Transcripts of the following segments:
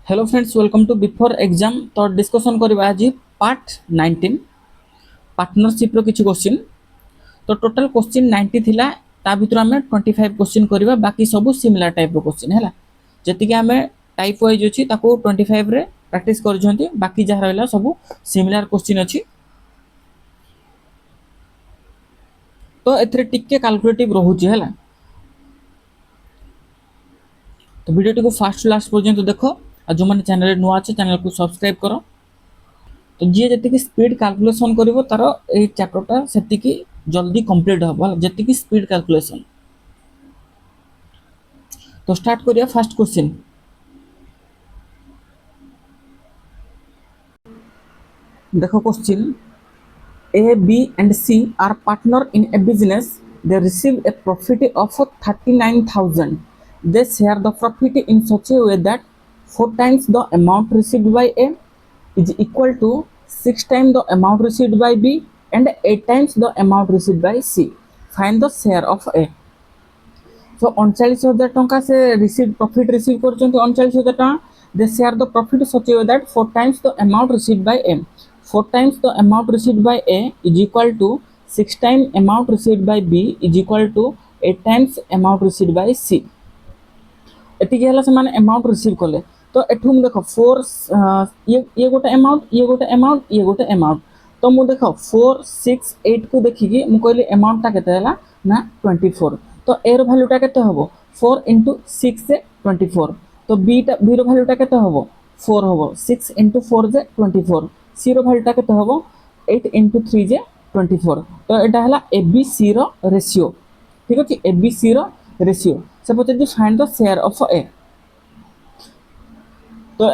Hello friends, welcome to before exam. तो discussion करबा आज पार्ट 19 पार्टनरशिप रो किछि क्वेश्चन। तो टोटल क्वेश्चन 90 थिला, ता भितर हमें 25 क्वेश्चन करबा। बाकी सब सिमिलर टाइप रो क्वेश्चन हैला। जति के हमें टाइप वाइज अछि ताको 25 रे प्रैक्टिस कर जंती। बाकी जहा रहला सब सिमिलर क्वेश्चन अछि। तो एथरे टिके कैलकुलेटिव रहूची हैला। तो वीडियो को फास्ट लास्ट पर्यंत देखो और जो माने चैनल नुआ अछि चैनल को सब्सक्राइब करो। तो जी जति स्पीड कैलकुलेशन करिवो तार ए चैप्टरटा सेति जल्दी कंप्लीट हो जति स्पीड कैलकुलेशन। तो स्टार्ट करिया फर्स्ट क्वेश्चन। देखो question, A, B and C are partner in a business. They receive a profit of 39,000. They share the profit in such a way that 4 times the amount received by A is equal to 6 times the amount received by B and 8 times the amount received by C. Find the share of A. So 39,000 टंका से profit receive करछन्ते 39,000 टंका। They share the profit such way that 4 times the amount received by A. 4 times the amount received by A is equal to 6 time amount received by B is equal to 8 times amount received by C. एति के हला से माने amount receive करले। तो एठु हम देखो 4 ये गोटे अमाउंट, ये गोटे अमाउंट, ये गोटे अमाउंट। तो मु देखो 4 6 8 को देखि कि मु कहली अमाउंट ता केते हला ना 24। तो ए रो वैल्यू टा केते हबो 4 * 6 से 24। तो बी रो वैल्यू टा केते हबो 4 हबो। 6 * 4 जे 24। सी रो वैल्यू टा केते हबो 8 * 3 जे 24। तो एटा हला A B C row ratio. ठीक अछि, A B C row ratio. से पचे फाइंड द शेयर ऑफ ए। तो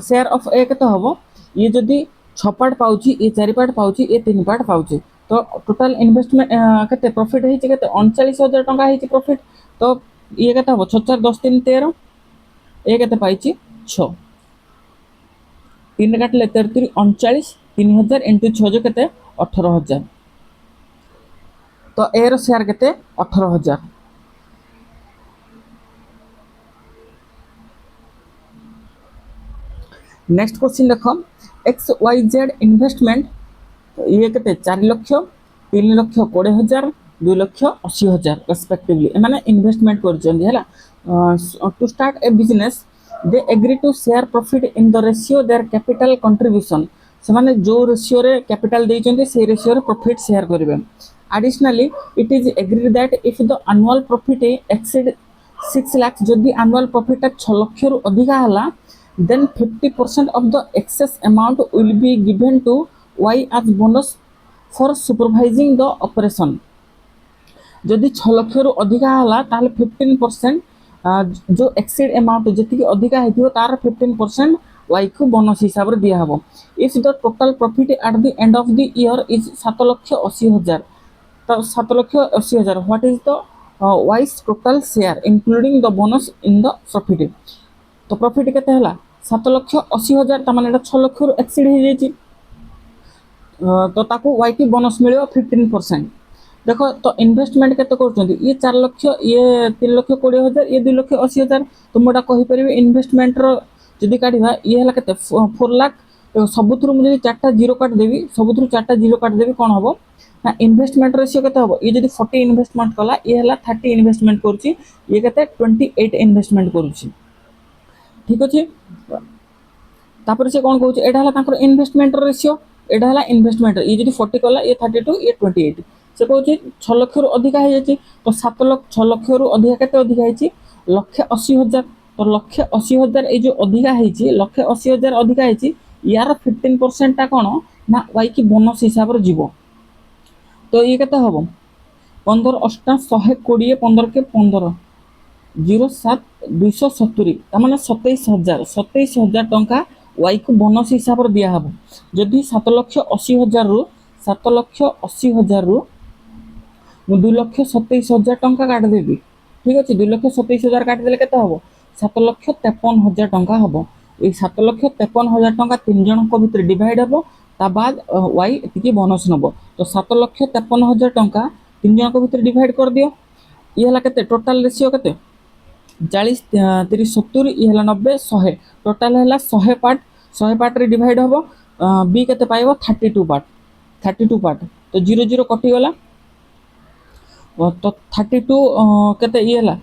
शेयर ऑफ ए केते हबो, ये जदी 6 पार्ट पाउची, ये 4 पार्ट पाउची, ये 3 पार्ट पाउची। तो टोटल इन्वेस्टमेंट केते प्रॉफिट हेछि केते 39,000 टंका हेछि प्रॉफिट। तो ये केते हबो 6 4 10 3 13। ए केते पाइछि 6। 3 काटले 33 39 3000 * 6 जो केते 18,000। तो ए रो शेयर केते 18,000। नेक्स्ट क्वेश्चन देखो, एक्स वाई जेड इन्वेस्टमेंट। ये केते 4 लाख 3 लाख 20,000 2 लाख 80,000 रेस्पेक्टिवली माने इन्वेस्टमेंट करछन हैला। To start a business they agree to share profit in the ratio their capital contribution. से माने जो रेशियो रे कैपिटल देइछन्ते से रेशियो रे प्रॉफिट शेयर करबे। Additionally it is agreed that if the annual profit exceed 6 lakh, जदि एनुअल प्रॉफिट 6 लाख रु अधिका हला, then 50% of the excess amount will be given to Y as bonus for supervising the operation. जदि 6 लाख रु अधिका हला ताले 15% जो एक्सीड अमाउंट जति अधिका हेतियो तार 15% Y को बोनस हिसाब रे दिया हबो। If the total profit eight the end of the year is 7,80,000, तो 7,80,000 what is the Y's total share including the bonus in the profit. तो प्रॉफिट केते हला 7,80,000, ता माने 6 लाख रु एक्सीड हे जेची। तो ताको वाई की बोनस मिलियो 15%। देखो तो इन्वेस्टमेंट केते करचंदी, ये 4 लाख, ये 3 लाख 20,000, ये 2 लाख 80,000। तो मोडा कहि परिबे इन्वेस्टमेंट रो जदी काढिबा ये हला केते 4 लाख। सबुथरु मु जदी 4टा जीरो काट देबी, सबुथरु 4टा जीरो काट देबी, कोन हबो ना इन्वेस्टमेंट रेशियो केते हबो। ये जदी 40 इन्वेस्टमेंट कला, ये हला 30 इन्वेस्टमेंट करूची, ये केते 28 इन्वेस्टमेंट करूची। ठीक अछि। तापर से कोन कहूची एडा हला ताकर इन्वेस्टमेंट रेशियो, एडा हला इन्वेस्टमेंट। ये जदी 40 कला, ये 32, ये 28। से कहूची 6 लाख रु अधिका हे जाची। तो 7 लाख 6 लाख रु अधिका केते अधिका हेची 1,80,000। तो 1,80,000 ए जो अधिका हेची 1,80,000 अधिका हेची, यार 15% ता कोन ना वाई की बोनस हिसाब रे जीवो। तो ये केते हबो 15 8 120 15 के 15 07 270, तामाने 27,000 टंका वाई को बोनस हिसाब रे दिया हबो। जदि 7,80,000 रु 7,80,000 रु मु 2,27,000 टंका काट देबी। ठीक अछि, 2,27,000 काट देले केते हबो 7,53,000 टंका हबो। ए 7,53,000 टंका 3 जन को भितर डिवाइड हबो, ता बाद वाई एतिकी बोनस नबो। तो 7,53,000 टंका 3 जन को भितर डिवाइड कर दियो। ये हला केते टोटल रेशियो केते 40 30 70 ये है 90 100 टोटाल है 100 पार्ट 100 पार्ट रे डिवाइड हम बी के पाइब 32 पार्ट 32 पार्ट तो 0 0 कटिगला तो 32 केते ये है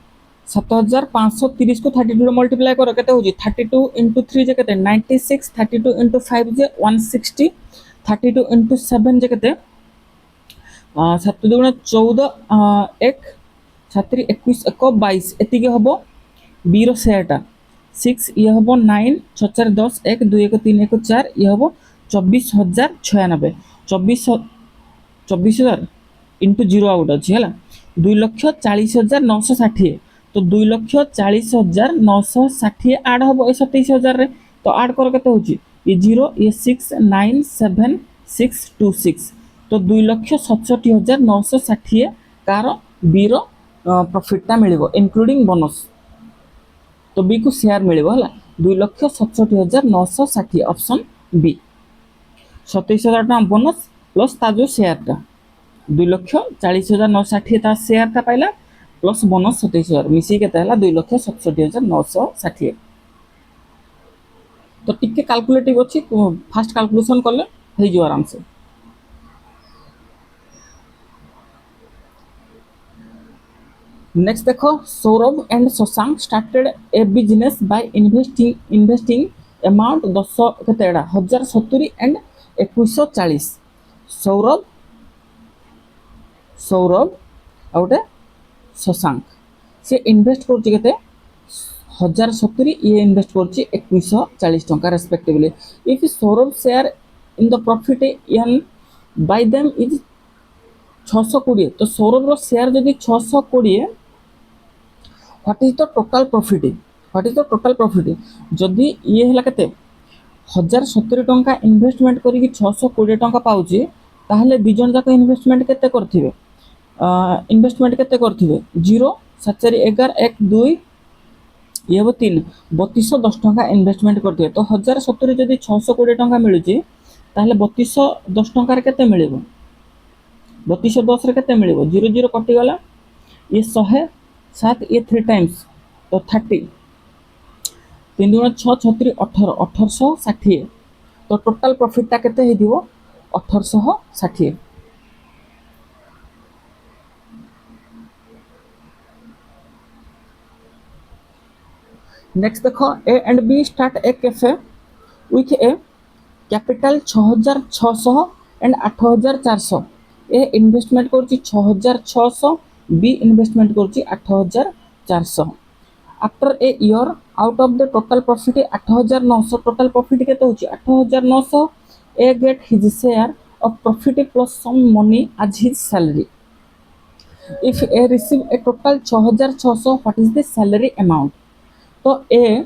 7530 को 32 मल्टीप्लाई कर केते होजी 32 into 3 जे केते 96 32 into 5 जे 160 32 into 7 जे केते 7 दुगुण 14 एक 7 21 1 22 एतिके हबो बी रो शेयरटा 6 ये हबो 9 6 4 10 1 2 1 3 1 4 ये हबो 24096 24,000 इंटू 0 आउट अच्छी है 2,40,960 तो 2,40,960 आड हम ये 27,000 तो आड कर के ये 0 ये 697,626 तो 2,67,960 कार बी रो प्रॉफिटटा मिलिबो इंक्लूडिंग बोनस तो बी को शेयर मिलिबो हला 2,67,960 ऑप्शन बी 27,000 टका बोनस प्लस ता जो शेयरटा 2,40,960 शेयरटा पाइला प्लस बोनस 27,000 मिसी के 2,67,960 तो टिके कैलकुलेटिव अच्छी फास्ट कैलकुलेशन कले हो जो आराम से नेक्स्ट देखो Saurabh and Shashank started a business by investing amount 10 केतेडा 1070 एंड 2140 सौरभ आउटे शशांक से इन्वेस्ट करछि केते 1070 ये इन्वेस्ट करछि 2140 टंका respectively if Saurabh share in the profit एन बाय देम इज 620 तो सौरभ रो शेयर जदि 620 what is the total profit जदि ये हला केते 1070 टंका इन्वेस्टमेंट करी 620 टंका पाउछि ताहले दि जन जाक इन्वेस्टमेंट केते करथिबे इन्वेस्टमेंट केते करथिबे 0 7 4 11 1 2 ये वो 3 3210 टंका इन्वेस्टमेंट करथिबे तो 1070 जदि 620 टंका मिलुछि ताहले 3210 टंका रे केते मिलिबो 3210 रे केते मिलिबो 0 0 कटि गला ये 100 7 ये 3 टाइम्स तो 30 3 गुण 6 36 18 1860 तो टोटल प्रॉफिट ता केते हे दिबो 1860 नेक्स्ट देखो A and B start a cafe with a capital 6600 and 8400 A investment करछि 6600 बी इन्वेस्टमेंट करछि 8400 after a year out of the total profit 8900 total profit केते होछि 8900 A get his share of profit plus some money as his salary. If A receive a total 6,600, what is the salary amount? तो A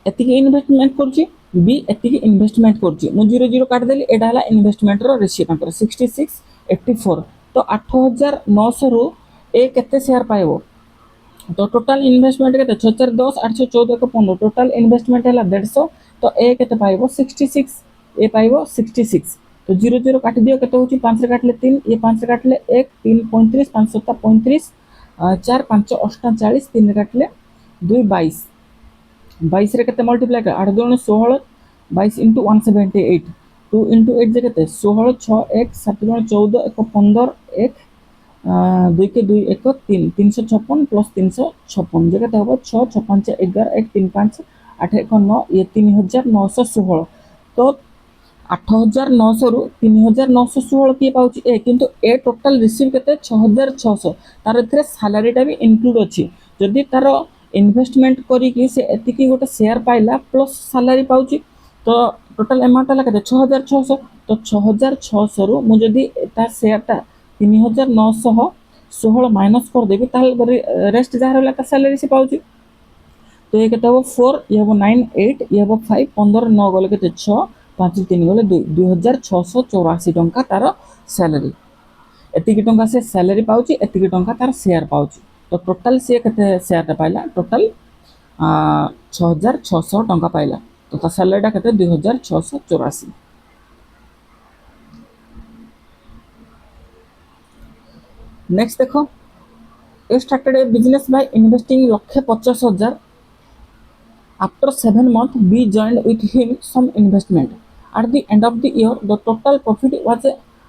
एतिकी investment करछि B एतिकी investment करछि मु 0 0 काट देली एडा हला investment रो रेशियो तांकर 66 84 तो 8,900 रु A केते शेयर पाइबो तो टोटल इन्वेस्टमेंट केते 6 4 10 814 को 15 टोटल इन्वेस्टमेंट हला 150 तो A केते पाइबो 66 A पाइबो 66 तो 0 0 काट दियो केते होची 5 रे काटले 3 ये 5 रे काटले 1 3 35 5 7 35 4 5 8 40 3 रे काटले 2 22 22 रे केते मल्टीप्लाई कर 8 2 16 22 into 178 2 into 8 जे केते 16 6 1 7 2 14 1 15 1 2 के 2 1 3 356 प्लस 356 जे केते हो 6 6 5 11 1 3 5 8 1 9 ये 3916 तो 8,900 रु 3,916 किए पाउची ए किंतु ए टोटल रिसीव केते 6,600 तार एथरे सैलरीटा भी इंक्लूड अछि जदि तार इन्वेस्टमेंट करी कि से एतिकी गोटे शेयर पाइला प्लस सैलरी पाउची तो टोटल अमाउंट ला केते 6,600 तो 6,600 रु मु जदि ता शेयरटा 3,916 माइनस कर देबी ताहले रेस्ट जा रहला ता सैलरी से पाउची तो ये केते हो 4 ये हो 9 8 ये हो 5 15 9 गले केते 6 5 3 गले 2,684 टंका तार सैलरी एतिकी टंका से सैलरी पाउची एतिकी टंका तार शेयर पाउची तो टोटल से केते शेयर पाइला टोटल 6,600 टंका पाइला तो ता सैलरीटा केते 2,684 नेक्स्ट देखो A started a business by investing 1,50,000. After 7 months, B joined with him some investment. At the end of the year, the total profit was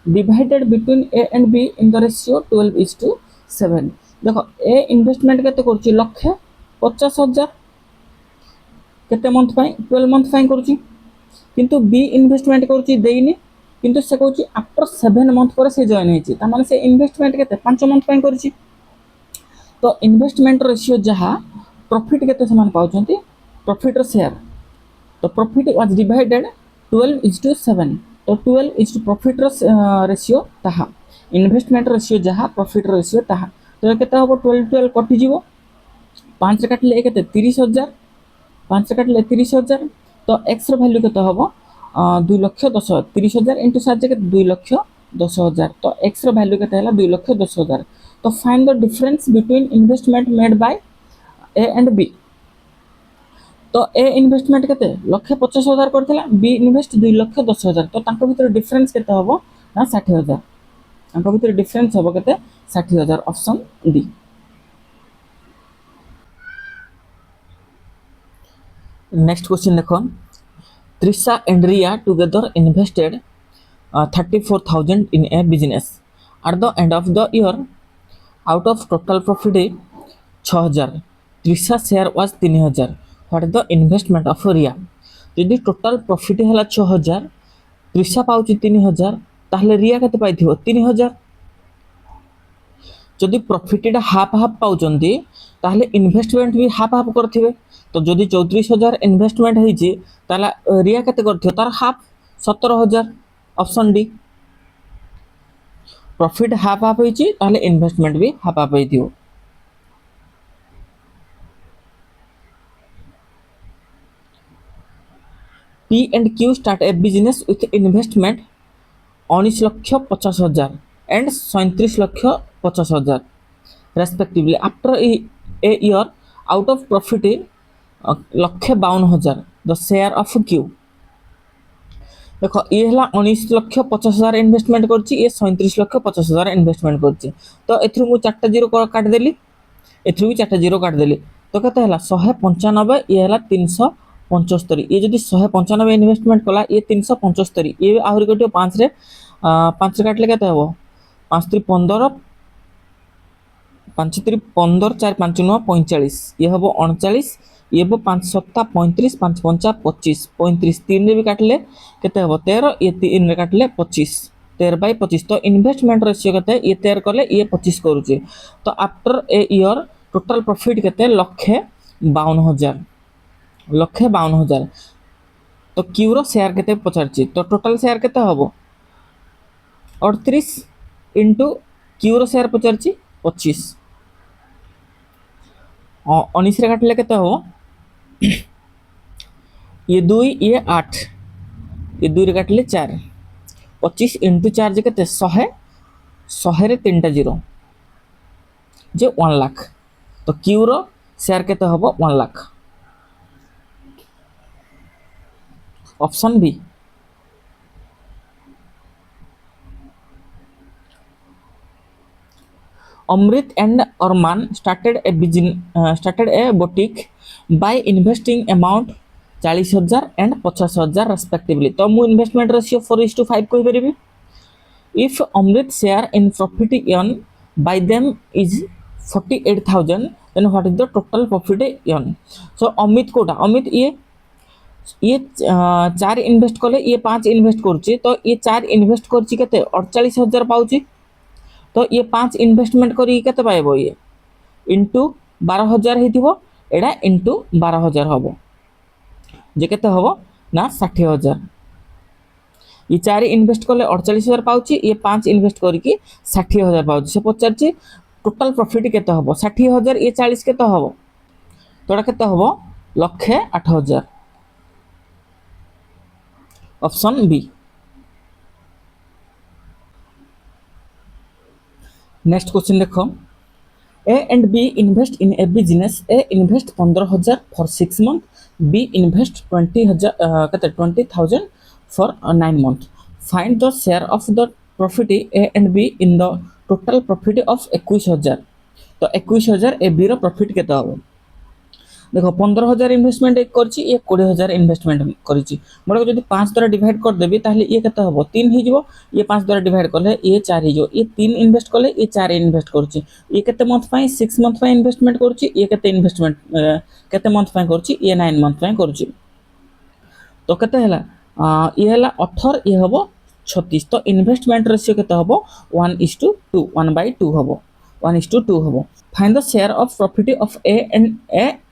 divided between A and B in the ratio 12:7. देखो A investment केते करछि 1,50,000 केते month पाई 12 month पाई करछि किंतु B investment करछि देइनी किंतु से कहछि after 7 month पर से जॉइन हेछि त माने से इन्वेस्टमेंट केते 5 मंथ पाई करछि तो इन्वेस्टमेंट रेशियो जहाँ प्रॉफिट केते समान पाउछंती प्रॉफिट रो शेयर तो प्रॉफिट वाज डिवाइडेड 12:7 तो 12 प्रॉफिट रो रेशियो ताहा इन्वेस्टमेंट रेशियो जहाँ प्रॉफिट रेशियो ताहा तो केते हबो 12 कटि जीवो 5 काटले केते 30,000 5 काटले 30,000 तो एक्स रो वैल्यू केते हबो 2,10,000 30,000 इंटू 7 के 2,10,000 तो एक्स रो वैल्यू केते हला 2,10,000 तो find the difference between investment made by A and B तो ए इन्वेस्टमेंट केते 1,50,000 करथिला बी इन्वेस्ट 2,10,000 तो तांको भीतर डिफरेंस केते हबो ना 60,000 तांको भीतर डिफरेंस हबो केते 60,000 ऑप्शन डी नेक्स्ट क्वेश्चन देखो Trisha and Ria together invested 34,000 in a business. At the end of the year, out of total profit 6,000, Trisha's share was 3,000. What is the investment of Ria? यदि total profit है 6,000 त्रिशा पाउची 3,000 ताहले रिया केते पाइथिबो 3,000 जदि profit half half पाउचंदी ताहले investment भी half half करथिबे तो जदि 34,000 investment होईची ताला रिया केते करथियो तार half 17,000 option D profit half half होईची ताहले इन्वेस्टमेंट भी हाफ हाफ होईथियो P and Q start a business with investment 19,50,000 and 37,50,000 respectively. After a year, out of profit 1,52,000 the share of Q. देखो ये हला 19,50,000 इन्वेस्टमेंट करछि ये 37,50,000 इन्वेस्टमेंट करछि तो एथरु मु 4टा जीरो काट देली एथरु भी 4टा जीरो काट देली तो केते हला 195 ये हला 375 ये जदि 195 इन्वेस्टमेंट कला ये 375 ये आहुरी गोटे 5 रे 5 काटले केते हबो 5 3 15 5 3 15 4 5 9 45 ये हबो 39 ये हबो 5 7 35 5 5 25 35 3 रे भी काटले केते हबो 13 ये 3 रे काटले 25 13/25 तो इन्वेस्टमेंट रेशियो केते ये 13 करले ये 25 करूची तो after a year total profit केते 1,52,000 1,52,000 तो क्यू रो शेयर केते पचारची तो टोटल शेयर केते हबो 38 इंटू क्यू रो शेयर पचारची 25 19 रे काटले केते हबो ये 2 ये 8 ये 2 रे काटले 4 25 इंटू 4 जे केते 100 100 रे 3टा जीरो जे 1 लाख तो क्यू रो शेयर केते हबो 1 lakh option B Amrit and Arman started a boutique by investing amount 40,000 and 50,000 respectively तो मु इन्वेस्टमेंट रेशियो 4:5 कहि परिबी if Amrit share in profit earned by them is 48,000 then what is the total profit earned so Amit Kota Amit ये 4 invest कले ये 5 invest करछि तो ये 4 invest करछि केते 48,000 पाउछि तो ये 5 इन्वेस्टमेंट करी केते पाइबो ये इनटू 12,000 हेतिबो एडा इनटू 12,000 हबो जे केते हबो ना 60,000 ये 4 इन्वेस्ट कले 48,000 पाउछि ये 5 इन्वेस्ट करिकि 60,000 पाउछि से पचारछि टोटल प्रॉफिट केते हबो 60,000 ये 40 केते हबो तोडा केते हबो 1,08,000 ऑप्शन बी नेक्स्ट क्वेश्चन देखो A and B invest in a business A invest 15,000 for 6 months B invest 20,000 for 9 months find the share of the profit A and B in the total profit of 21,000 तो 21,000 A B row profit केते हबो देखो 15,000 investment करछि ये 20,000 investment करछि मोर जदि 5 द्वारा divide कर देबी ताहले ये केते हबो 3 ही जिवो ये 5 द्वारा डिवाइड करले ये 4 ही जिवो ये 3 इन्वेस्ट करले ये 4 इन्वेस्ट करछि ये केते मंथ पई 6 मंथ पई इन्वेस्टमेंट करछि ये केते इन्वेस्टमेंट केते मंथ पई करछि ये 9 मंथ पई करछि तो केते हला ये हला 18 ये हबो 36 तो इन्वेस्टमेंट रेशियो केते हबो 1:2 1/2 हबो 1:2 हबो find the share of profit of A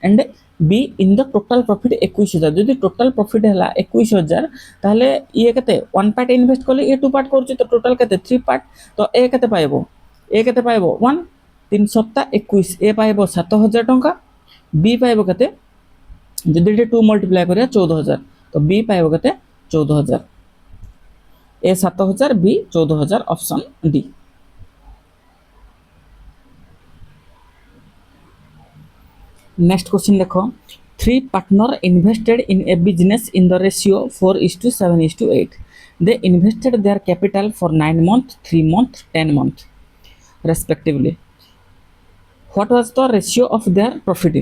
and B in the total profit 21,000 जदि टोटल प्रॉफिट हला 21,000 ताहले ये केते 1 पार्ट इन्वेस्ट करले ये 2 पार्ट करछि तो टोटल केते 3 पार्ट तो ए केते पाइबो 1 3 सप्ताह 21 ए पाइबो 7,000 टंका बी पाइबो केते जदि 2 मल्टीप्लाई करिया 14,000 तो बी पाइबो केते 14,000 A 7,000 B 14,000 option D next question देखो 3 partner invested in a business in the ratio 4:7:8 they invested their capital for 9 months 3 months 10 months respectively what was the ratio of their profit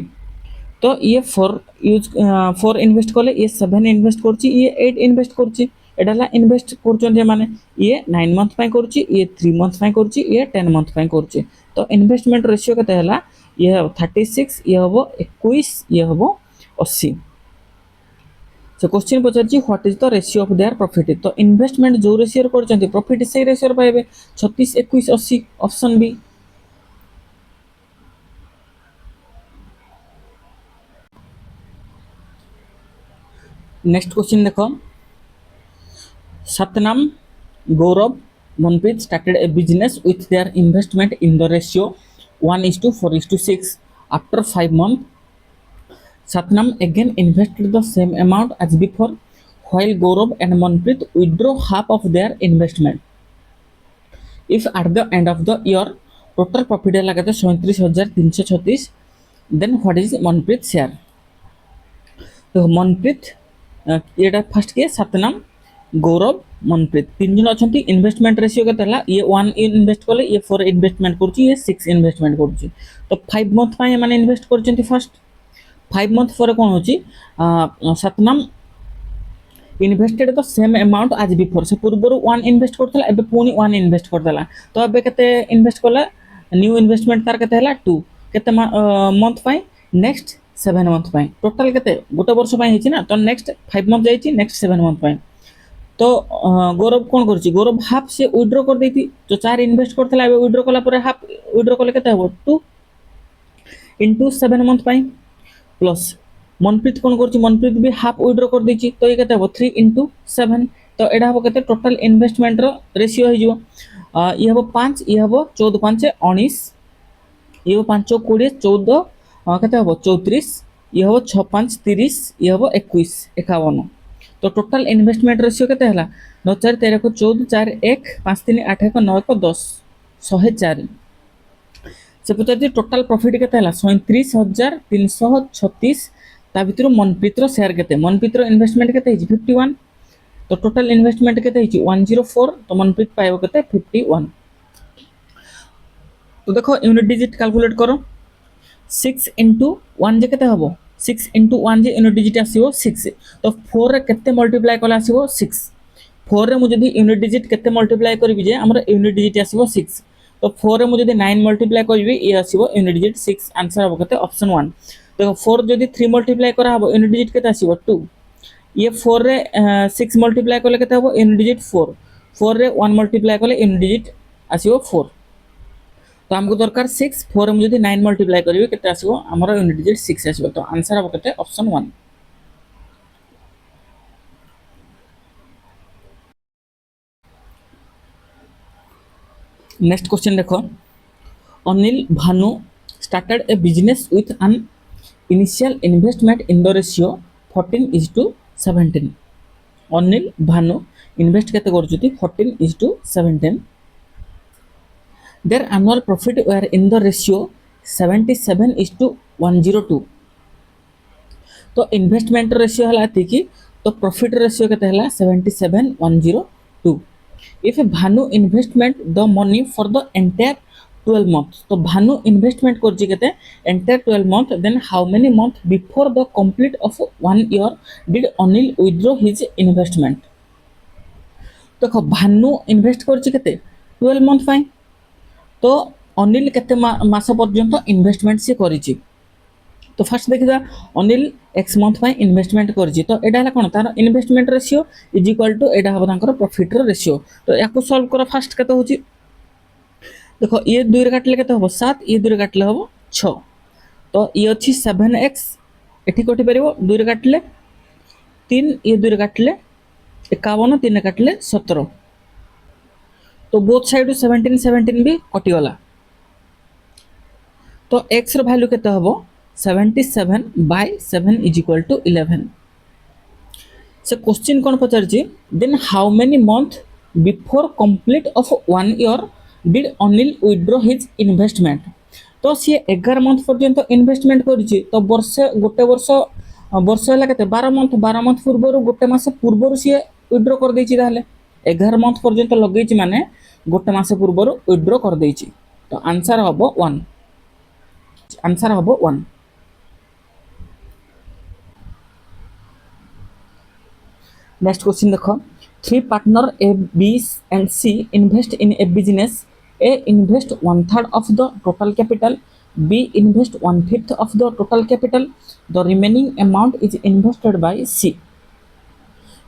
तो ये 4 invest कले ये 7 invest करछि ये 8 invest करछि एडाला invest करछन माने ये 9 मंथ पय करछि ये 3 मंथ पय करछि ये 10 मंथ पय करछि तो इन्वेस्टमेंट रेशियो केते हला ये 36 ये हबो 21 ये हबो 80 सो क्वेश्चन पचारछि what is the ratio of their profit to investment जो रेशियो करछन्ती प्रॉफिट से रेशियो पाइबे 36 21 80 ऑप्शन बी नेक्स्ट क्वेश्चन देखो सतनाम गौरव Manpreet started a business with their investment in the ratio 1:4:6 after 5 months Satnam again invested the same amount as before while Gaurav and Manpreet withdraw half of their investment if at the end of the year total profit है लगाते 37,336 then what is Manpreet share तो मनप्रीत ये first के सतनाम गौरव मनप्रीत तीन जन अच्छा investment ratio के ये 1 इन्वेस्ट कले ये 4 इन्वेस्टमेंट कर ये 6 इन्वेस्टमेंट कर तो 5 मंथ माने इन्वेस्ट कर फर्स्ट 5 मंथ पर कौन हो Satnam invested the same amount आज बिफोर से पूर्व 1 इन्वेस्ट करथला एबे पुनी 1 इन्वेस्ट करथला तो एबे केते इन्वेस्ट कला न्यू इन्वेस्टमेंट तार केते हला 2 केते मंथ पाई नेक्स्ट 7 मंथ पाई टोटल केते गोटे वर्ष पाई हिची ना तो नेक्स्ट 5 मंथ जाईची नेक्स्ट 7 मंथ पाई तो गौरव कौन करछि गौरव हाफ से विथड्रॉ कर देती जो 4 इन्वेस्ट करथला एबे विथड्रॉ कला पर हाफ विथड्रॉ कले केते हो 2 into 7 month pi plus Manpreet कौन करछि मनप्रीत भी हाफ विथड्रॉ कर देछि तो ये केते हो 3 into 7 तो एडा हो केते टोटल इन्वेस्टमेंट रो रेशियो हो जिवो ये हो 5 ये हो 14 5 19 ये हो 5 20 14 केते हो 34 ये हो 6 5 30 ये हो 21 51 तो टोटल इन्वेस्टमेंट रेशियो केते हला 9 4 13 को 14 4 1 5 3 8 1 9 1 10 104 से पचार टोटल प्रॉफिट केते हला 37,336 ता भितर मनप्रीत रो शेयर केते मनप्रीत रो इन्वेस्टमेंट केते हिची 51 तो टोटल इन्वेस्टमेंट केते हिची 104 तो मनप्रीत पाइबो केते 51 तो देखो यूनिट डिजिट कैलकुलेट करो 6 into 1 जे केते हबो 6 into 1 जे यूनिट डिजिट आसीबो 6 तो 4 रे केते मल्टीप्लाई कला आसीबो 6 4 रे मु जदी यूनिट डिजिट केते मल्टीप्लाई करबी जे हमर यूनिट डिजिट आसीबो 6 तो 4 रे मु जदी 9 मल्टीप्लाई करबी ये आसीबो यूनिट डिजिट 6 आंसर हबो केते ऑप्शन 1 देखो 4 जदी 3 मल्टीप्लाई करा हबो यूनिट डिजिट केते आसीबो 2 ये 4 रे 6 मल्टीप्लाई करले केते हबो यूनिट डिजिट 4 4 रे 1 मल्टीप्लाई करले यूनिट डिजिट आसीबो 4 तो हमको दरकार 6 4 में जदी 9 मल्टीप्लाई करिवे केते आसीबो हमर यूनिट डिजिट 6 आसीबो तो आंसर हबो केते ऑप्शन 1 नेक्स्ट क्वेश्चन देखो Anil Bhanu started a business with an initial investment in the ratio 14:17 Anil Bhanu invest केते करजुती 14:17 their annual profit were in the ratio 77:102 तो इन्वेस्टमेंट रेशियो हला कि तो प्रॉफिट रेशियो केते हला 77:102 if Bhanu investment the money for the entire 12 months तो Bhanu investment करछि केते entire 12 month then how many month before the complete of 1 year did Anil withdraw his investment देखो भानु इन्वेस्ट करछि केते 12 month पाई तो अनिल केते मास पर्यंत इन्वेस्टमेंट से करिछि तो फर्स्ट देखिदा अनिल एक्स मंथ पाई इन्वेस्टमेंट करछि तो एडा हला कोन तार investment ratio is equal to एडा हबो तांकर प्रॉफिट रो रेशियो तो याको सॉल्व करो फर्स्ट केते होछि देखो ये 2 रे काटले केते हबो 7 ये 2 रे काटले हबो 6 तो ये अछि 7x एठी कोठी परिबो 2 रे काटले 3 ये 2 रे काटले 51 3 रे काटले 17 तो बोथ साइड 17 17 भी कटि गला तो x रो वैल्यू केते हबो 77 by 7 is equal to 11 से क्वेश्चन कोन पचारछि then how many month before complete of 1 year did Anil withdraw his investment तो सी 11 मंथ पर्यंत इन्वेस्टमेंट करिछि तो वर्ष गोटे वर्ष हला केते 12 मंथ पूर्व गोटे मास पूर्व सी विथड्रॉ कर दैछि ताले 11 मंथ पर्यंत लगैछि माने गोटे मास पूर्व विथड्रॉ कर दैछि तो आंसर हबो 1 आंसर हबो 1 नेक्स्ट क्वेश्चन देखो 3 partner A, B and C invest in a business. A invest 1/3 of the total capital, B invest 1/5 of the total capital. The remaining amount is invested by C.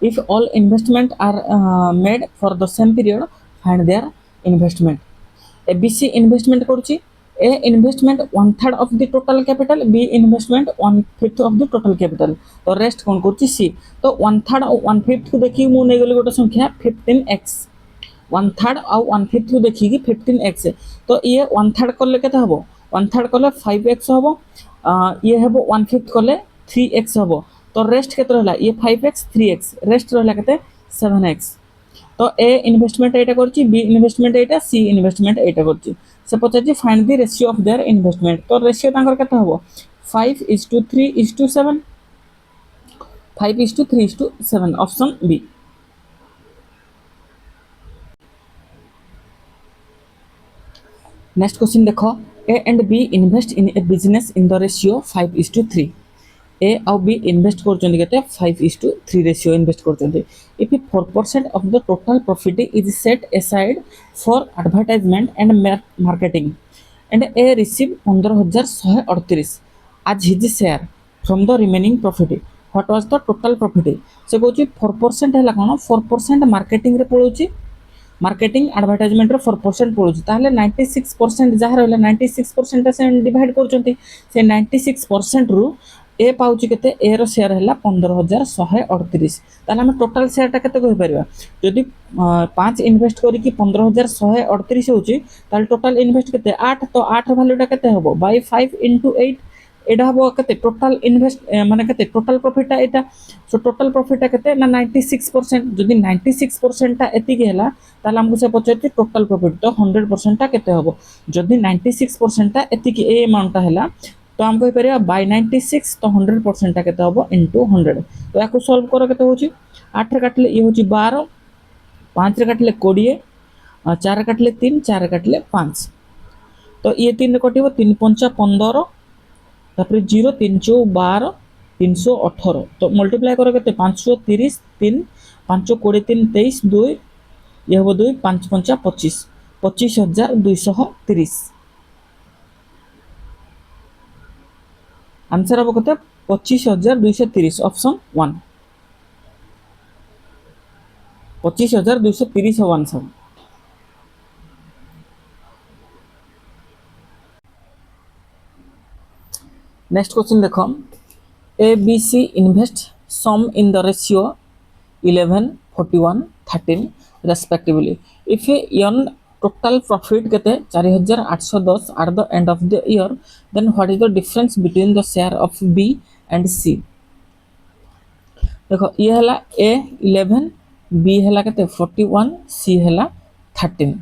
If all investment are made for the same period, find their investment. ABC investment करुची A investment 1/3 of the total capital, B investment 1/5 of the total capital. तो rest कौन करुची C तो 1/3 और 1/5 को देखी मु नै गले गोटे संख्या 15x 1/3 और 1/5 को देखी कि 15x तो ये 1/3 करले केते हबो 1/3 करले 5x हबो ये हबो 1/5 करले 3x हबो तो रेस्ट केते रहला ये 5x 3x रेस्ट रहला केते 7x तो A इन्वेस्टमेंट एटा करची B इन्वेस्टमेंट एटा C इन्वेस्टमेंट एटा करची से पचाची find the ratio of their investment तो रेशियो तांकर केते हबो 5:3:7 5:3:7 ऑप्शन बी नेक्स्ट क्वेश्चन देखो A and B invest in a business in the ratio 5:3 A और B इन्वेस्ट करचंदी केते 5:3 ratio invest करचंदी if 4% of the total profit is set aside for advertisement and marketing and A receive 15138 as his share from the remaining profit what was the total profit से कहूची 4% हैला कोन 4% marketing रे पळोची marketing advertisement रो 4% पळोची ताले 96% जहा रहला 96% से divide करचंती से 96% रु ए पाउची केते ए रो शेयर हैला 15138 ताले हम टोटल शेयर ता केते कहि परिबा जदी 5 इन्वेस्ट करी कि 15138 होची ताले टोटल इन्वेस्ट केते 8 तो 8 वैल्यू ता केते हबो बाय 5 * 8 एडा हबो केते टोटल इन्वेस्ट माने केते टोटल प्रॉफिट ता एटा सो टोटल प्रॉफिट ता केते ना 96% जदी 96% ता एति गेला ताले हमको से पचैती टोटल प्रॉफिट तो 100% ता केते हबो जदी 96% ता एति कि ए अमाउंट ता हैला तो हम कहि परिया बाय 96 तो 100% ता केते हबो इनटू 100 तो याको सॉल्व करो केते होची 8 रे काटले ये होची 12 5 रे काटले 20 4 रे काटले 3 4 रे काटले 5 तो ये 3 रे कटिबो 3 5 15 तापर 0 3 4 12 318 तो मल्टीप्लाई करो केते 530 3 5 20 3 23 2 ये हबो 2 5 5 25 25230 आंसर हबो कते 25230 ऑप्शन 1 25230 हो आंसर नेक्स्ट क्वेश्चन देखो A B C invest sum in the ratio 11 41 13 respectively if a earn total profit केते 4810 at the end of the year then what is the difference between the share of B and C देखो ये हला A 11 B हला केते 41 C हला 13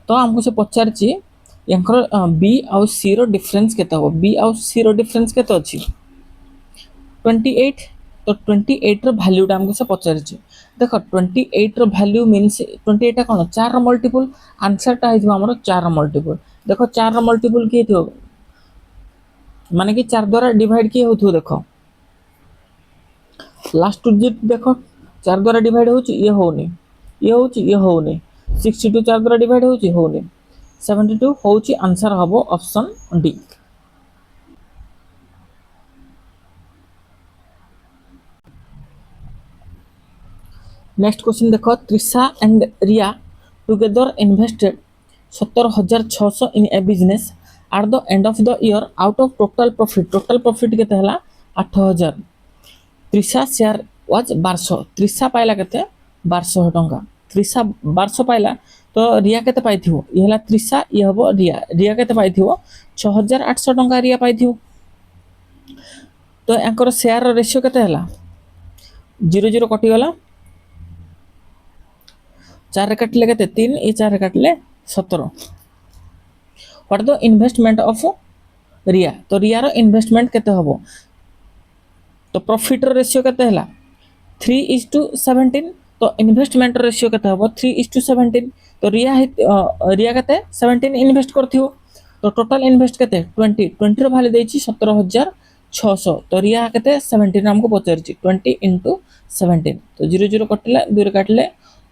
तो हमको से पचारची यांकर B और C रो डिफरेंस केते हो B और C रो डिफरेंस केते अछि 28 तो 28 रो वैल्यू टा हमको से पचारची देखो 28 रो वैल्यू मींस 28 टा कोन 4 रो मल्टीपल आंसर टा हिजो हमरो 4 रो मल्टीपल देखो 4 रो मल्टीपल किए थो माने कि 4 द्वारा डिवाइड किए होथो देखो लास्ट डिजिट देखो 4 द्वारा डिवाइड होची ये होनी ये होची ये होनी 62 4 द्वारा डिवाइड होची होनी 72 होची आंसर हबो ऑप्शन डी। नेक्स्ट क्वेश्चन देखो Trisha and Riya together invested 17,600 in a business at the end of the year out of total profit केते हला 8,000 त्रिशा शेयर वाज 1200 त्रिशा पाइला केते 1200 टंका त्रिशा 1200 पाइला तो रिया केते पाइथिवो ये हला त्रिशा ये हबो रिया रिया केते पाइथिवो 6,800 टंका रिया पाइथिवो तो एंकर शेयर रेशियो केते हला 0 0 कटि गला 4 काटले केते 3 ये 4 काटले 17 व्हाट द इन्वेस्टमेंट ऑफ रिया तो रिया रो इन्वेस्टमेंट केते हबो तो प्रॉफिट रेशियो केते हला 3:17 तो इन्वेस्टमेंट रेशियो केते हबो 3:17 तो रिया केते 17 इन्वेस्ट करथियो तो टोटल इन्वेस्ट केते 20 रो वैल्यू देछि 17,600 तो रिया केते 17 हमको पचरछि 20 * 17 तो 0 0 कटले 2 काटले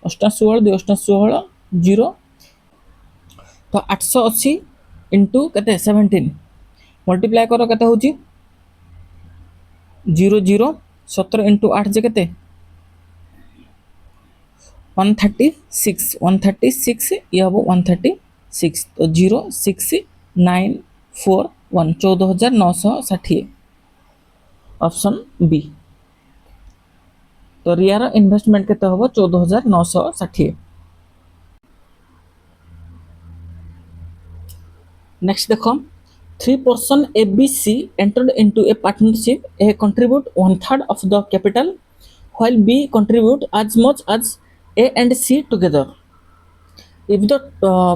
8 16 2 8 16 0 तो 880 इंटू केते 17 मल्टीप्लाई करो केते होची 0 0 17 इंटू 8 जे केते 136 ये हबो 136 तो 06941 14,960 ऑप्शन बी तो रिया रो इन्वेस्टमेंट केते हबो 14,960। नेक्स्ट देखो 3 person ABC entered into a partnership. A contribute 1/3 of the capital, while B contribute as much as A and C together. If the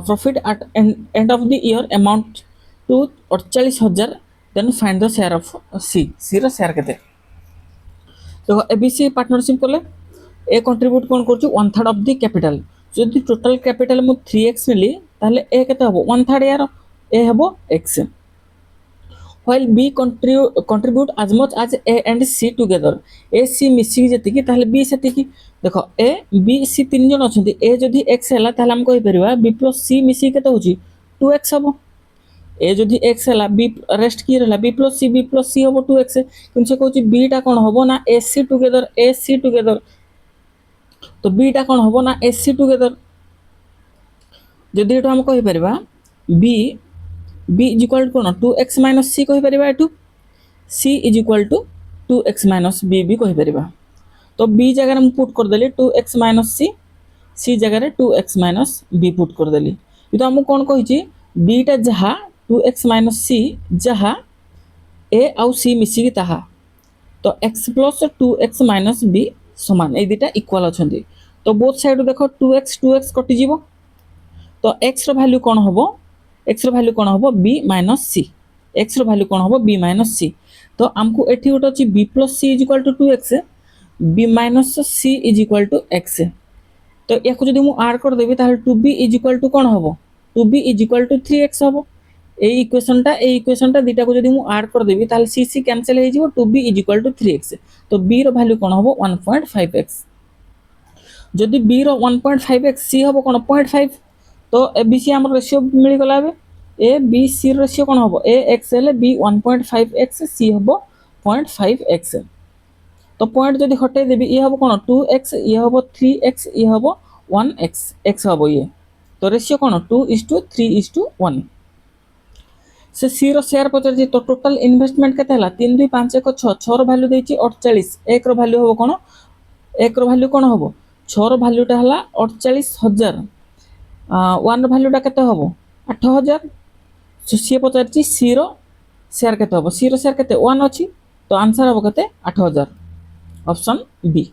profit at end of the year amount to 48,000, then find the share of C. C row share केते तो ABC partnership कले A contribute कोन करछु 1/3 of the capital जदि total capital मु 3x नेली ताले A केते हबो 1/3 यार A हबो x while B contribute as much as A and C together A C मिसी जति कि ताले B सेति कि देखो A B C तीन जन अछंती A जदि x हला ताले हम कहि परिबा B + C मिसी केते होची 2x हबो A जदि x हला B रेस्ट की रहला B + C हबो 2x किन से कहूची B टा कोन हबो ना AC टुगेदर तो B टा कोन हबो ना AC टुगेदर जदि एटा हम कहि परिबा B is equal to 2x minus c कहि परिबा एटू c is equal to 2x minus b भी कहि परिबा तो b जगह हम पुट कर देली 2x minus c जगह रे 2x minus b पुट कर देली तो हम कोन कहिची b टा जहा 2x minus c जहा a आउ c मिसी की ताहा तो x plus 2x minus b समान ए दिटा इक्वल अछंती तो बोथ साइड देखो 2x कटि जीवो तो x रो वैल्यू कोन हबो x रो वैल्यू कोन हबो b minus c x रो वैल्यू कोन हबो b minus c तो हमको एठी उट अछि b plus c is equal to 2x b minus c is equal to x तो याको जदि मु ऐड कर देबी ताले 2b is equal to कोन हबो 2b is equal to 3x हबो ए इक्वेशन टा दिटा को जदि मु ऐड कर देबी ताले c c कैंसिल हे जिवो 2b is equal to 3x तो b रो वैल्यू कोन हबो 1.5x जदि b रो 1.5x c हबो कोन 0.5 तो ABC हमर रेशियो मिल गला बे A B C रेशियो कोन हबो A x ले B 1.5x C हबो 0.5x तो पॉइंट जदि हटे देबी ये हबो कोन 2x ये हबो 3x ये हबो 1x x हबो ये तो रेशियो कोन 2:3:1 से C रो शेयर पचर जे तो टोटल इन्वेस्टमेंट केते हला 3 2 5 1 6 6 रो वैल्यू देछि 48 1 रो वैल्यू हबो कोन 1 रो वैल्यू कोन हबो 6 रो वैल्यू टा हला 48,000 1 रो वैल्यू टा केते हबो 8,000 सी पचारछि सी रो शेयर केते हबो सी रो शेयर केते 1 अछि तो आंसर हबो केते 8,000 ऑप्शन बी।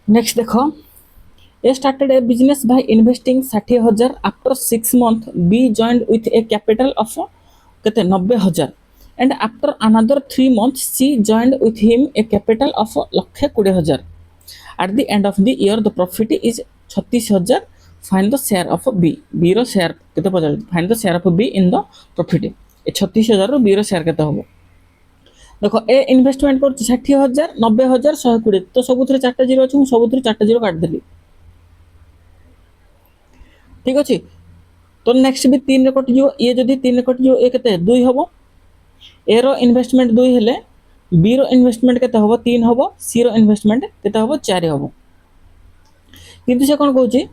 नेक्स्ट देखो A started a business by investing 60,000 after 6 months B joined with a capital of केते 90,000 and after another 3 months C joined with him a capital of 1,20,000 at the end of the year the profit is 36,000 find the share of B B रो share केते पचार find the share of B in the profit ए 36,000 रो B रो share केते हबो देखो ए investment कर 60,000 90,000 120 तो सबुथरे 4टा जीरो अछि सबुथरे 4टा जीरो काट देली ठीक अछि तो नेक्स्ट भी 3 रे कट जो ये जदी 3 रे कट जो ए केते 2 हबो ए रो इन्वेस्टमेंट 2 हेले बी रो इन्वेस्टमेंट केते हबो 3 हबो सी रो इन्वेस्टमेंट केते हबो 4 हबो किंतु से कोन कहूची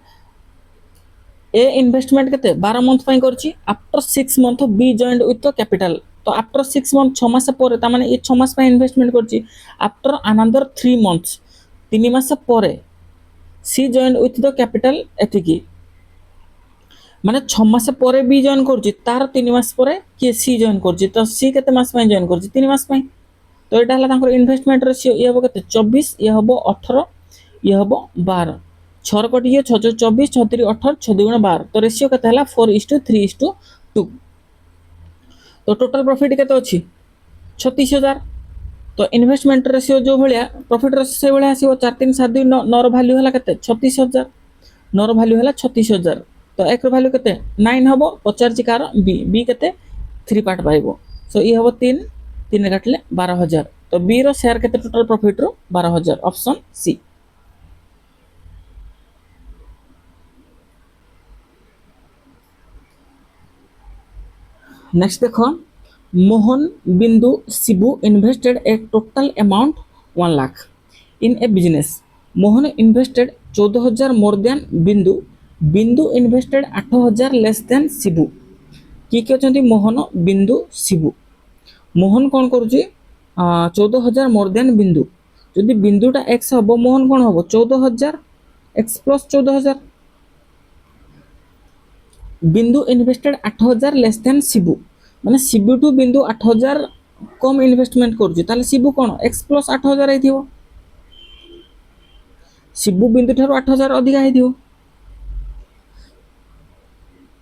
ए इन्वेस्टमेंट केते 12 मंथ पई करची after 6 month B joined with the capital तो आफ्टर 6 मंथ 6 मास पर ता माने ये 6 मास पई इन्वेस्टमेंट करची आफ्टर अनदर 3 मंथ्स 3 मास पर सी जॉइंड विथ द कैपिटल एतिकी माने 6 मास पर बी जॉइन करची तार 3 मास पर के सी जॉइन करची तो सी केते मास पई जॉइन करची 3 मास पई तो एटा हला तांकर इन्वेस्टमेंट रेशियो ये हबो केते 24 ये हबो 18 ये हबो 12 6 कटी 6 24 6 3 18 6 2 12 तो रेशियो केते हला 4:3:2 तो टोटल प्रॉफिट केते अछि 36,000 तो इन्वेस्टमेंट रेशियो जो भलिया प्रॉफिट रेशियो से भलिया आसीबो 4 3 7 2 9 रो वैल्यू हला केते 36,000 9 रो वैल्यू हला 36,000 तो एक रो वैल्यू केते 9 हबो 50 कार बी बी केते 3 पार्ट पाइबो सो ये हबो 3 3 काटले 12,000 तो बी रो शेयर केते टोटल प्रॉफिट रो 12,000 ऑप्शन सी नेक्स्ट देखो Mohan Bindu Shibu invested a total amount 1 lakh in a business Mohan invested 14,000 more than Bindu Bindu invested 8,000 less than Shibu किए अच्छा मोहन बिंदु शिबू मोहन कौन करुच्ची 14,000 मोर देन बिंदु जदि बिंदुटा एक्स हम मोहन कौन हम 14,000 एक्स प्लस 14,000 बिंदु इन्वेस्टेड 8,000 लेस देन शिबू माने शिबू टू बिंदु 8,000 कम इन्वेस्टमेंट करुच्ची ताले शिबू कौन एक्स प्लस 8,000 आइथिबो शिबू बिंदु ठारो 8,000 अधिका आइथिबो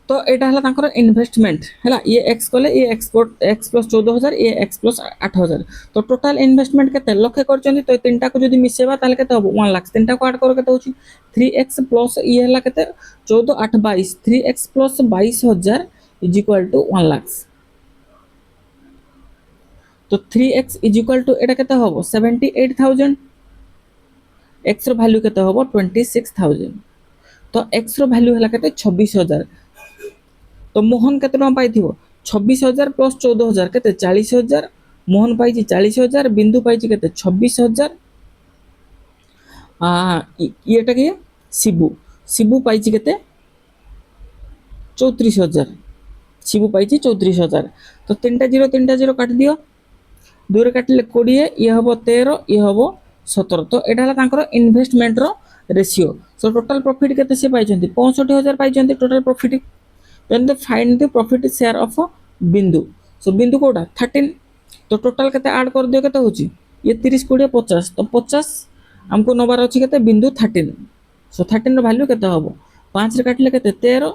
तो एटा हला तांकर इन्वेस्टमेंट हला ये एक्स कले ये एक्स प्लस 14,000 ये एक्स प्लस 8,000 तो टोटल इन्वेस्टमेंट केते लक्ष्य करचंदी तो तीनटा को जदी मिसेबा ताले केते हो 1 लाख तीनटा को ऐड करो केते होची 3x प्लस ये हला केते 14 8 22 3x प्लस 22,000 इज इक्वल टू 1 लाख तो 3x इज इक्वल टू एटा केते हो 78,000 x रो वैल्यू केते हो 26,000 तो x रो वैल्यू हला केते 26,000 तो मोहन केते टका पाइथिबो 26,000 प्लस 14,000 केते 40,000 मोहन पाइछि 40,000 बिंदु पाइछि केते 26,000 येटा के शिबू शिबू पाइछि केते 34,000 शिबू पाइछि 34,000 तो तीनटा जीरो काट दियो दूर काटले 20 ये हबो 13 ये हबो 17 तो एटा हला तांकर इन्वेस्टमेंट रो रेशियो सो टोटल प्रॉफिट केते से पाइछंती 65,000 पाइछंती total profit then they find the profit share of बिंदु so बिंदु कोटा 13 तो टोटल केते ऐड कर दियो केते होची ये 30 20 50 तो 50 हमको नबार अछि केते बिंदु 13 सो 13 रो वैल्यू केते हबो 5 रे काटले केते 13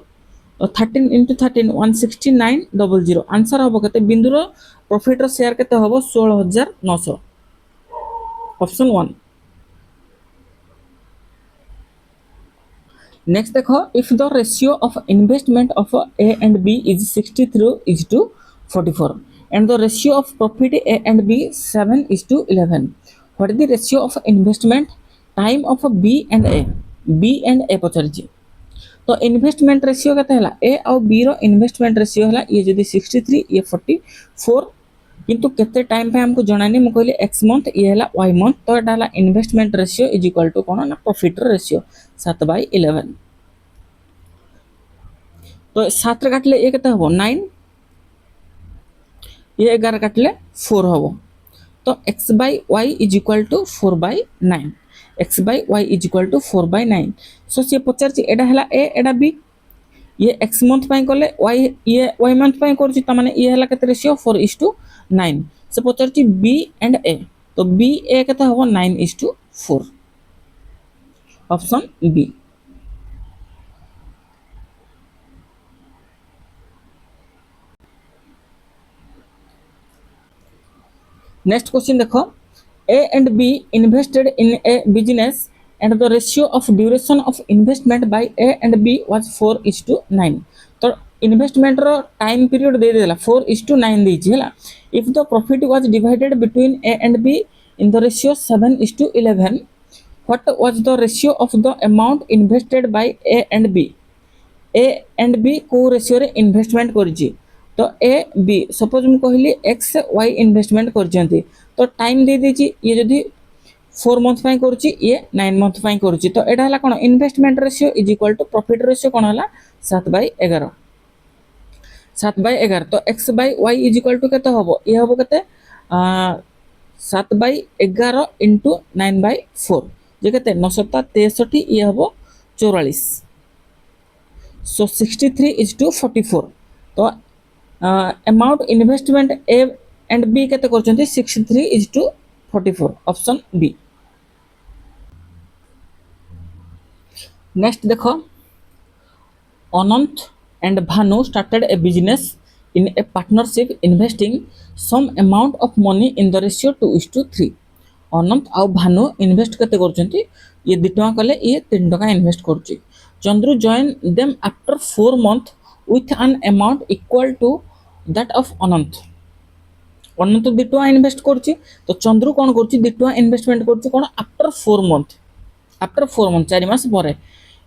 और 13 into 13 169,000 आंसर हबो केते बिंदु रो प्रॉफिट रो शेयर केते हबो 16,900 ऑप्शन 1 नेक्स्ट देखो if the ratio of investment of A and B is 63:44 and the ratio of profit A and B 7:11 what is the ratio of investment time of B and A पचरछि तो investment ratio केते हला A और B रो investment ratio हला ये जदी 63 ये 44 किंतु केते टाइम पे हमको जणानी म कहली x मंथ ये हला y मंथ तो एटा हला investment ratio is equal to कोन ना प्रॉफिट रेशियो 7/11 तो 7 रे काटले ये केते हबो 9 ये 11 काटले 4 हबो तो x/y is equal to 4/9 x/y is equal to 4/9 so से पचारछि एडा हला a एडा b ये x मंथ पई करले y ये y मंथ पई करछि त माने ये हला केते रेशियो 4:9 से पचारछि b एंड a तो b a केते हबो 9:4 ऑप्शन बी नेक्स्ट क्वेश्चन देखो A and B invested in a business and the ratio of duration of investment by A and B was 4:9. तो investment रो time period दे देला 4:9 देछि हला. If the profit was divided between A and B in the ratio 7:11, what was the ratio of the amount invested by A and B? A and B को ratio रे investment करछि. तो A B suppose मु कहली X Y investment करछंती. तो time दे देछि ये जदी 4 मंथ पाई करूची ये 9 मंथ पाई करूची. तो एटा हला कोन investment ratio is equal to profit ratio कोन हला 7/11. 7/11. तो x by y is equal to केते होबो ये होबो केते 7/11 into 9/4 जे केते 963 ये होबो 44. So 63 is to 44. तो amount investment A and B केते करछंती 63 is to 44. Option B. Next देखो Anant and Bhanu started a business in a partnership investing some amount of money in the ratio 2:3. अनंत आउ भानु इन्वेस्ट केते करछंती ये 2 टका कले ये 3 टका इन्वेस्ट करछि. Chandru join them after 4 months with an amount equal to that of अनंत. अनंत 2 टका इन्वेस्ट करछि तो चंद्रू कोन करछि 2 टका इन्वेस्टमेंट करछि कोन आफ्टर 4 मंथ. आफ्टर 4 मंथ 4 मास परे.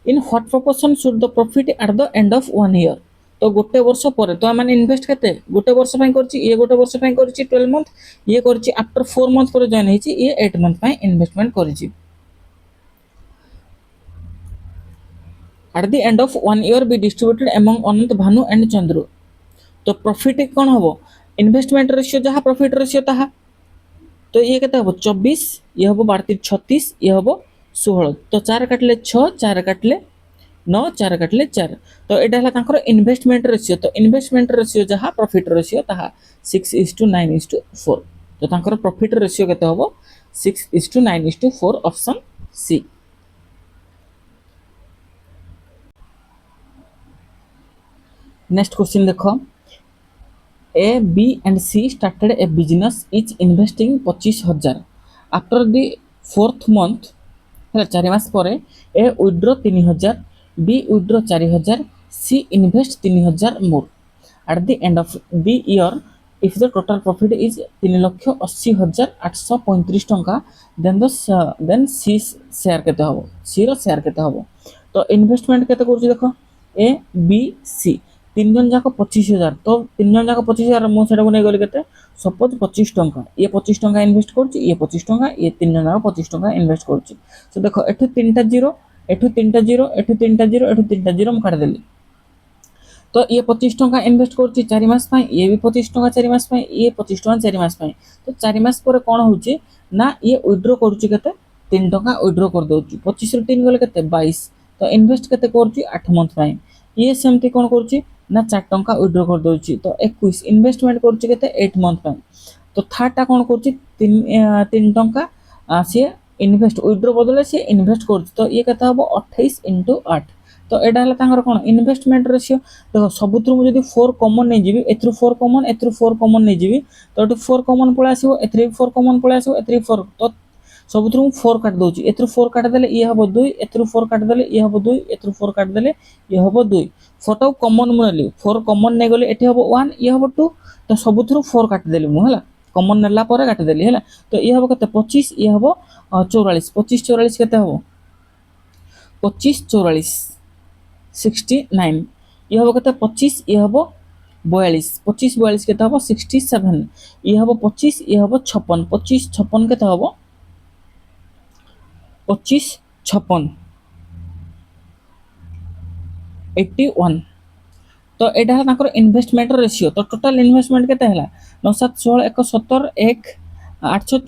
In what proportion should the profit at the end of 1 year? तो गोटे वर्ष पर तो माने इन्वेस्ट केते गोटे वर्ष पई करछि ये गोटे वर्ष पई करछि 12 मंथ ये करछि आफ्टर 4 मंथ पर जॉइन हेछि ये 8 मंथ पई इन्वेस्टमेंट करछि. At the end of 1 year be distributed among Anant, Bhanu and Chandru. तो प्रॉफिट कोन होबो इन्वेस्टमेंट रेशियो जहा प्रॉफिट रेशियो ताहा. तो ये केते होबो 24 ये होबो 12 36 ये होबो 16. तो 4 काटले 6 4 काटले 9 4 काटले 4. तो एटा हला तांकर इन्वेस्टमेंट रेशियो. तो इन्वेस्टमेंट रेशियो जहा प्रॉफिट रेशियो ताहा 6:9:4. तो तांकर प्रॉफिट रेशियो केते होबो 6:9:4. Option C. नेक्स्ट क्वेश्चन देखो A, B and C started a business each investing 25,000. After the 4th month 4 मास परे A withdraw 3,000, B withdraw 4,000, C invest 3,000 more. At the end of the year if the total profit is 3,80,835 टंका then C share केते होबो C रो share केते होबो. तो investment केते करछि देखो A B C 3 जन जाको 25,000. तो 3 जन जाको 25,000 मो सेटा नै गले केते सपोज 25 टंका ये 25 टंका इन्वेस्ट करछि ये 25 टंका ये 3 जन जाको 25 टंका इन्वेस्ट करछि. तो देखो एठु 3टा जीरो एठु 3टा जीरो एठु 3टा जीरो एठु 3टा जीरो म काट देली. तो ये 25 टंका इन्वेस्ट करछि 4 मास पई ये भी 25 टंका 4 मास पई ये 25 टंका 4 मास पई. तो 4 मास पर कोन होछि ना ये विथड्रॉ करछि केते 3 टंका विथड्रॉ कर दोछि 25 रो 3 गले केते 22. तो इन्वेस्ट केते करछि 8 मंथ पई ये सेमती कोन करछि ना 4 टंका विथड्रॉ कर दोछि. तो 21 इन्वेस्टमेंट करछि केते 8 मंथ पई. तो थर्ड टा कोन करछि 3 टंका से इन्वेस्ट विथड्रॉ बदले से इन्वेस्ट करछि. तो ये केते हबो 28 * 8. तो एडा हला तांगर कोन इन्वेस्टमेंट रेशियो. देखो सबुत्रु मु जदी 4 कॉमन नै जिवि एथरु 4 कॉमन एथरु 4 कॉमन नै जिवि तो एटु 4 कॉमन पळे आसीबो एथरु 4 कॉमन पळे आसीबो एथरु 4. तो सबुत्रु 4 काट दोछि एथरु 4 काट देले ये हबो 2 एथरु 4 काट देले ये हबो 2 एथरु 4 काट देले ये हबो 2. फोटो कॉमन मुनेली 4 कॉमन नै गले एठी हबो 1 ये हबो 2. तो सबुत्रु 4 काट देली मु हला कॉमन नेला परे काट देली हला. तो ये हबो कते 25 ये हबो 44 25 44 केते हबो 25 44 69 ये हबो कते 25 ये हबो 42 25 42 केते हबो 67 ये हबो 25 ये हबो 56 25 56 केते हबो 25 56 81. तो एटा है ताकर इन्वेस्टमेंट रेशियो. तो टोटल इन्वेस्टमेंट केते हला 97 16 1 17 1 8 6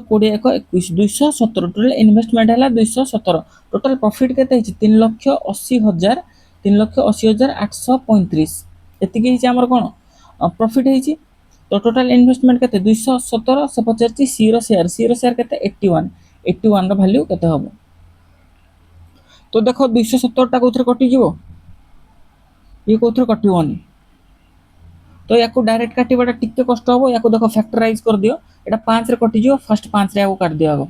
14 20 1 21 217. टोटल इन्वेस्टमेंट हला 217. टोटल प्रॉफिट केते हिची 3,80,000 3,80,835 एतिके हिची हमर कोन प्रॉफिट हिची. तो टोटल इन्वेस्टमेंट केते 217 से 25 सी रो शेयर केते 81 81 रो वैल्यू केते हबो. तो देखो 217 टा कोथरे कटि जिवो ये कोथरे कटिवनी. तो याको डायरेक्ट काटिबाटा टिके कष्ट हबो. याको देखो फैक्टराइज कर दियो एटा 5 रे कटि जिवो फर्स्ट 5 रे याको काट दियो आगो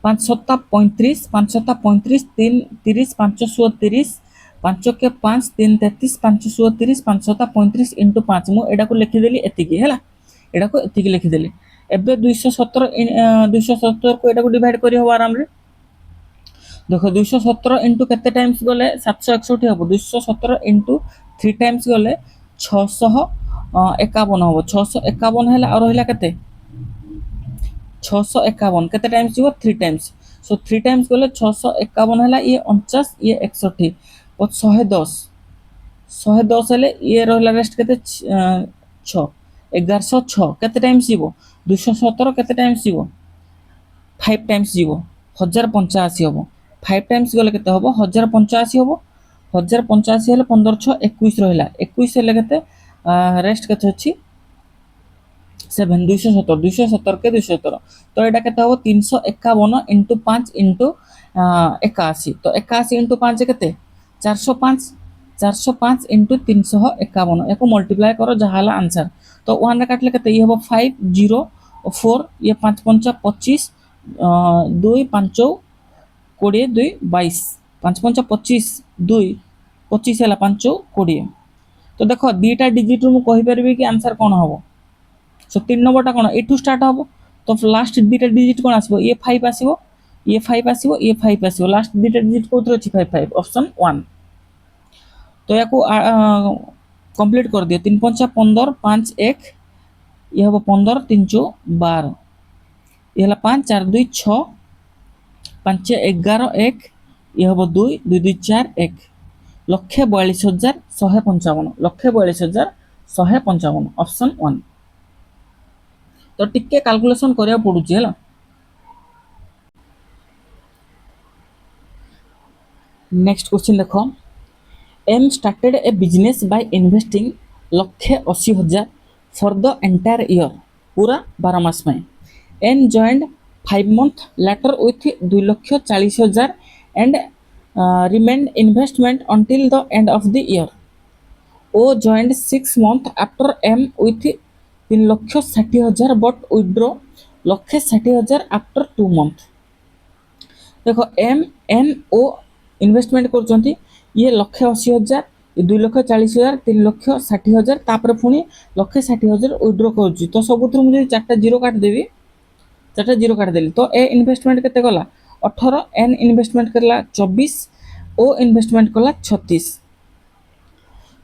पाँच सत्ता 35, 5 सत्ता 35, 3 30, 530, 5 के 5, 3 33, 530, 5 सत्ता 35 इंटू 5 मु एडा को लिखिदेली एतिकी है एडा को एतिकी लिखिदेली। एबे 217 को एडा को डिवाइड करी हो आराम रे। देखो 217 इंटू केते टाइम्स गले 761 हम। 217 इंटू 3 टाइम्स गले 651 हम। 651 है और रहा केते 651 केते टाइम्स जीवो 3 टाइम्स। सो 3 टाइम्स गले 651 है ये 49 ये 61 110 110 है ये रहा रेस्ट केते 6 1106 केते टाइम्स जीवो 217 केते टाइम्स जीवो 5 टाइम्स जीवो 1085 हम। 5 टाइम्स गले केते हबो 1085 हबो। 1085 हेले 15 6 21 रहिला 21 हेले केते रेस्ट केते अछि 7 217 के 217 तो एटा केते हबो 351 इंटू 5 इंटू 81 तो 81 इंटू 5 केते 405 405 इंटू 351 याको मल्टीप्लाई करो जहा हला आंसर। तो 1 रे काटले केते ये हबो 5 0 4 ये 5 5 25 2 5 20 2 22 5 5 25 2 25 है 5 20 तो देख दीटा डिजिट रु कहि परबी कि आंसर कौन हम। सो 3 नंबरटा कौन एठू स्टार्ट हम तो लास्ट दीटा डिजिट कौन आसबो ये 5 आसीबो ये 5 आसीबो ये 5 आसीबो लास्ट दीटा डिजिट कोथरे अछि 5 5 ऑप्शन 1 तो याको कंप्लीट कर दियो 3 5 15 5 1 ये हम 15 3 12 ये हला 5 4 2 6 5 11 1 ये हम 2 2 2 4 1 1,42,155 1,42,155 ऑप्शन 1 तो टिके कैलकुलेशन करिया पडुची हला। नेक्स्ट क्वेश्चन देखो M started a business by investing 1,80,000 for the entire year पूरा 12 मास में। N joined 5 month later with 2,40,000 and remained investment until the end of the year. O joined 6 months after M with 3,60,000 but withdraw 1,60,000 after 2 months. देखो M N O investment कर ये 1,80,000 2,40,000 3,60,000 तापर पुणी 1,60,000 withdraw कर तो सबुठ मुझे 4टा जीरो काटिदेवी 4टा जीरो काटिदेली तो A investment केते गला 18 एन इन्वेस्टमेंट करला 24 ओ इन्वेस्टमेंट कला 36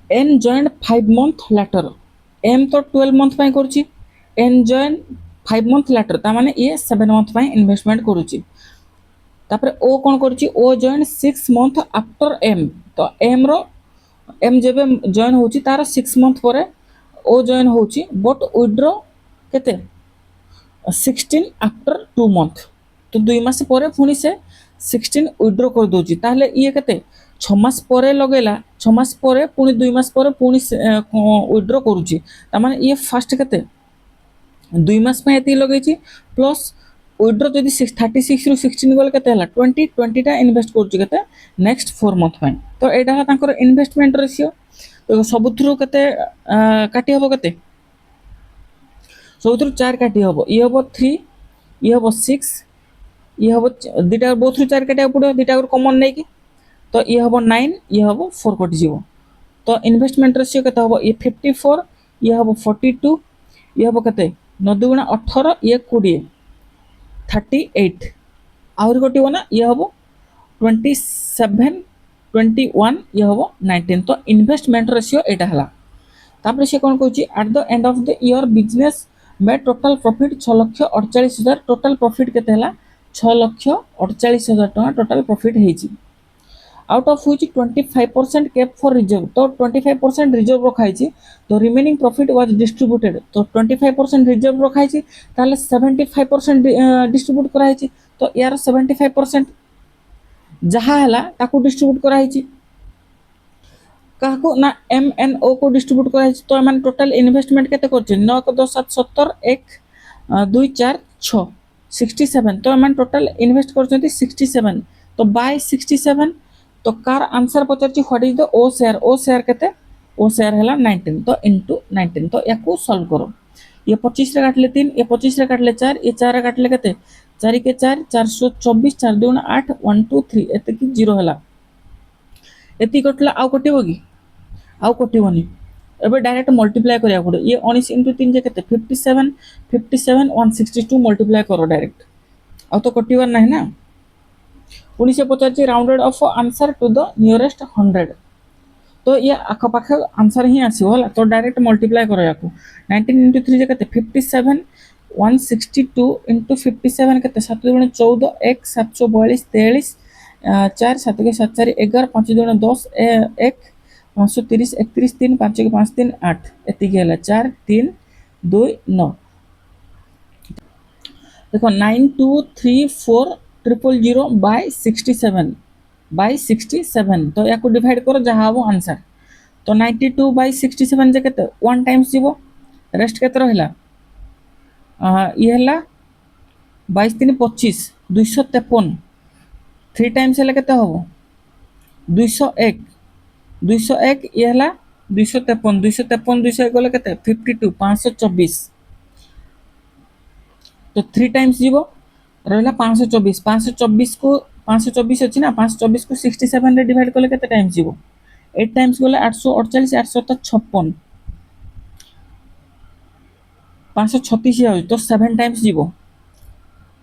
N joined 5 month later M तो 12 month पाई करूची एन जॉइन 5 month later ता माने ये 7 month पाई इन्वेस्टमेंट करूची तापर ओ कोन करूची ओ जॉइन 6 month आफ्टर एम तो एम रो एम जेबे जॉइन होची तार 6 month परे ओ जॉइन होची बट विड्रो केते 16 आफ्टर 2 month तो 2 मास परे पुणी से 16 विड्रो कर दोची ताहले ये केते 6 मास परे लगेला 6 मास परे पुणी 2 मास परे पुणी विड्रो करूची ता माने ये फर्स्ट केते 2 मास पे एती लगेची प्लस विड्रो जदि 36 रु 16 गले केते हला 20 टा इन्वेस्ट करूची केते नेक्स्ट 4 month पे तो एटा हला तांकर इन्वेस्टमेंट रेशियो तो सबुथरु केते काटी हबो केते सबुथरु 4 काटी हबो ये हबो 3 ये हबो 6 ये हबो दीटा बोथरु 4 काटिया पड़ो दीटा कॉमन नै कि तो ये हबो 9 ये हबो 4 कटि जीवो तो इन्वेस्टमेंट रेशियो केते हबो ये 54 ये हबो 42 ये हबो केते 9 गुणा 18 ये 20 38 आउर कटिवो ना ये हबो 27 21 ये हबो 19 तो इन्वेस्टमेंट रेशियो एटा हला तापर से कोन कहूची at the end of the year business में टोटल प्रॉफिट 6,48,000 टोटल प्रॉफिट केते हला 6,48,000 टका टोटल प्रॉफिट हेची out of which 25% kept for reserve तो 25% रिजर्व रखाइची तो रिमेनिंग प्रॉफिट वाज डिस्ट्रीब्यूटेड तो 25% रिजर्व रखाइची ताले 75% डिस्ट्रीब्यूट कराइची तो यार 75% जहा हला ताकू डिस्ट्रीब्यूट कराइची काको ना एम एन ओ को डिस्ट्रीब्यूट कराइची तो एमान टोटल इन्वेस्टमेंट केते करछि 9 10 7 70 1 2 4 6 67 तो एमान टोटल इन्वेस्ट करछथि 67 तो बाय 67 तो कार आंसर पचारछि व्हाट इज द ओ शेयर केते ओ शेयर हला 19 तो इनटू 19 तो याकू सॉल्व करो ये 25 रे काटले 3 ये 25 रे काटले 4 ये 4 रे काटले केते 4 के 4 424 4 2 8 1 2 3 एत की 0 है एति कटला आउ कटिबो कि आउ कटिबोनी एबे डायरेक्ट मल्टीप्लाई करिया पड़ो ये 19 * 3 जे केते 57 57 162 मल्टीप्लाई करो डायरेक्ट आउ तो कटिबार नाही ना पुनी से पचार rounded off answer to the nearest 100 तो ये आखपाख आंसर ही आसो है तो डायरेक्ट मल्टीप्लाई करो या 19 * 3 जे केते 57 162 * 57 केते 7 * 14 1 742 43 4 7 के 7 4 11 5 2 10 1 530 31 3 5 के 5 3 8 एति गेला 4 3 2 9 देखो 9234 बाय 67 बाय 67 तो या को डिवाइड करो जहाँ वो आंसर तो 92 बाय 67 जे केते 1 टाइम्स जीवो रेस्ट केते रहिला ये हला 22 3 25 253 3 टाइम्स हला केते होबो 201 201 ये हला 253 253 201 गले केते 52 524 तो 3 टाइम्स जीवो रहला 524 524 को 524 अछि ना 524 को 67 रे डिवाइड करले केते टाइम्स जीवो 8 टाइम्स गले 848 856 536 आउ तो 7 टाइम्स जीवो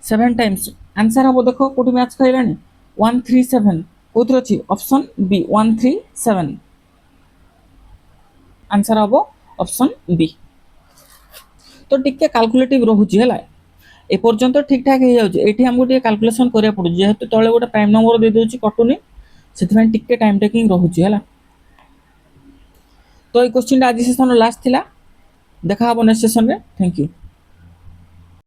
7 टाइम्स आंसर हबो देखो कोठी मैच खइलानी 137 कोथर अछि ऑप्शन बी 137 आंसर हबो ऑप्शन बी तो टिके कैलकुलेटिव रहउची हला ए पर्यंत ठीक ठाक हो जाए ये आमको कैलकुलेशन करा पड़ो जेहेतु तले गोटे प्राइम नंबर दे दूसरी कटुनी से टिके टाइम टेकिंग रोचे है तो ये क्वेश्चन आज सेशन लास्ट थिला देखा नेक्स्ट सेशन में थैंक यू।